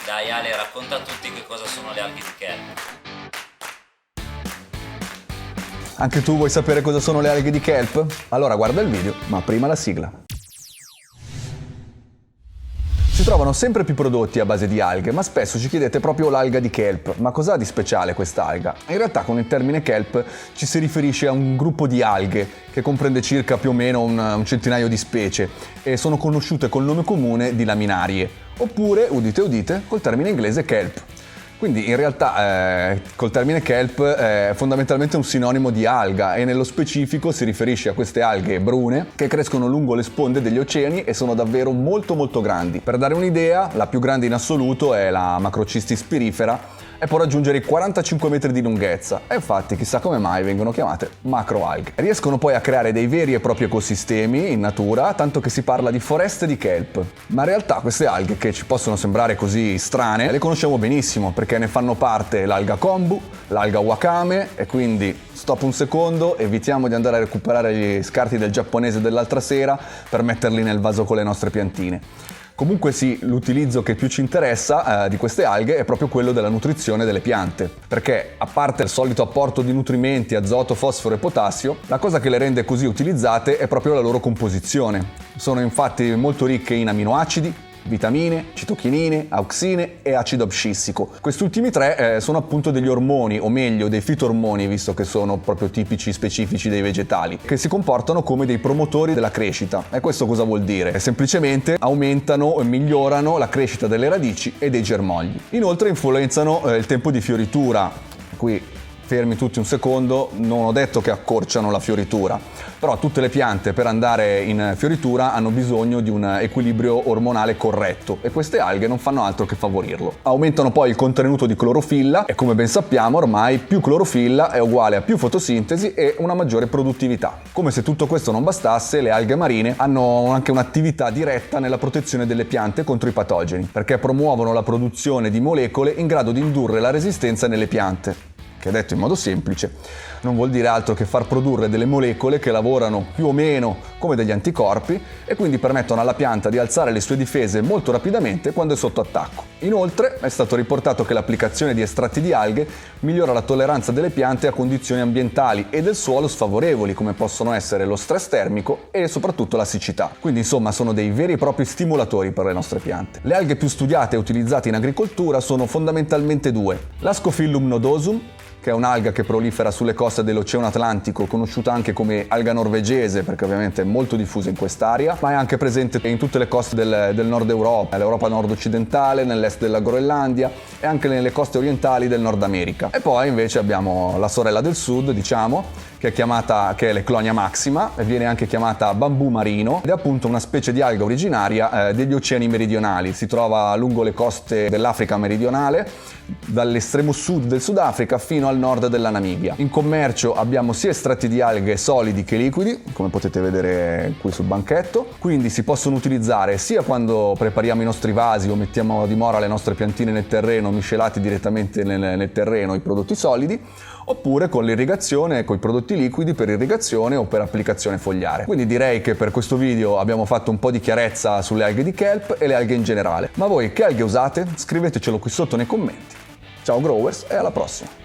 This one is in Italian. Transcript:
Dai Ale, racconta a tutti che cosa sono le alghe di kelp. Anche tu vuoi sapere cosa sono le alghe di kelp? Allora guarda il video, ma prima la sigla. Si trovano sempre più prodotti a base di alghe, ma spesso ci chiedete proprio l'alga di kelp. Ma cos'ha di speciale quest'alga? In realtà con il termine kelp ci si riferisce a un gruppo di alghe che comprende circa più o meno un centinaio di specie e sono conosciute col nome comune di laminarie, oppure, udite udite, col termine inglese kelp. Quindi in realtà col termine kelp è fondamentalmente un sinonimo di alga e nello specifico si riferisce a queste alghe brune che crescono lungo le sponde degli oceani e sono davvero molto grandi. Per dare un'idea, la più grande in assoluto è la Macrocystis spirifera e può raggiungere i 45 metri di lunghezza e infatti chissà come mai vengono chiamate macroalghe. Riescono poi a creare dei veri e propri ecosistemi in natura, tanto che si parla di foreste di kelp. Ma in realtà queste alghe, che ci possono sembrare così strane, le conosciamo benissimo perché ne fanno parte l'alga kombu, l'alga wakame e quindi stop un secondo, evitiamo di andare a recuperare gli scarti del giapponese dell'altra sera per metterli nel vaso con le nostre piantine. Comunque sì, l'utilizzo che più ci interessa di queste alghe è proprio quello della nutrizione delle piante, perché a parte il solito apporto di nutrimenti, azoto, fosforo e potassio, la cosa che le rende così utilizzate è proprio la loro composizione. Sono infatti molto ricche in aminoacidi, vitamine, citochinine, auxine e acido abscissico. Questi ultimi tre sono appunto degli ormoni, o meglio dei fitormoni, visto che sono proprio tipici specifici dei vegetali, che si comportano come dei promotori della crescita. E questo cosa vuol dire? Semplicemente aumentano e migliorano la crescita delle radici e dei germogli. Inoltre influenzano il tempo di fioritura. Qui fermi tutti un secondo, non ho detto che accorciano la fioritura, però tutte le piante per andare in fioritura hanno bisogno di un equilibrio ormonale corretto e queste alghe non fanno altro che favorirlo. Aumentano poi il contenuto di clorofilla e come ben sappiamo ormai più clorofilla è uguale a più fotosintesi e una maggiore produttività. Come se tutto questo non bastasse, le alghe marine hanno anche un'attività diretta nella protezione delle piante contro i patogeni, perché promuovono la produzione di molecole in grado di indurre la resistenza nelle piante. Che detto in modo semplice non vuol dire altro che far produrre delle molecole che lavorano più o meno come degli anticorpi e quindi permettono alla pianta di alzare le sue difese molto rapidamente quando è sotto attacco. Inoltre è stato riportato che l'applicazione di estratti di alghe migliora la tolleranza delle piante a condizioni ambientali e del suolo sfavorevoli come possono essere lo stress termico e soprattutto la siccità. Quindi insomma sono dei veri e propri stimolatori per le nostre piante. Le alghe più studiate e utilizzate in agricoltura sono fondamentalmente due: l'Ascophyllum nodosum, che è un'alga che prolifera sulle coste dell'Oceano Atlantico, conosciuta anche come alga norvegese perché ovviamente è molto diffusa in quest'area, ma è anche presente in tutte le coste del nord Europa, l'Europa nord-occidentale, nell'est della Groenlandia e anche nelle coste orientali del Nord America. E poi invece abbiamo la sorella del sud, diciamo, che è l'Eclonia maxima, e viene anche chiamata bambù marino, ed è appunto una specie di alga originaria degli oceani meridionali. Si trova lungo le coste dell'Africa meridionale, dall'estremo sud del Sudafrica fino al nord della Namibia. In commercio abbiamo sia estratti di alghe solidi che liquidi, come potete vedere qui sul banchetto, quindi si possono utilizzare sia quando prepariamo i nostri vasi o mettiamo a dimora le nostre piantine nel terreno, miscelati direttamente nel terreno i prodotti solidi, oppure con l'irrigazione, con i prodotti liquidi per irrigazione o per applicazione fogliare. Quindi direi che per questo video abbiamo fatto un po' di chiarezza sulle alghe di kelp e le alghe in generale. Ma voi che alghe usate? Scrivetecelo qui sotto nei commenti. Ciao growers e alla prossima!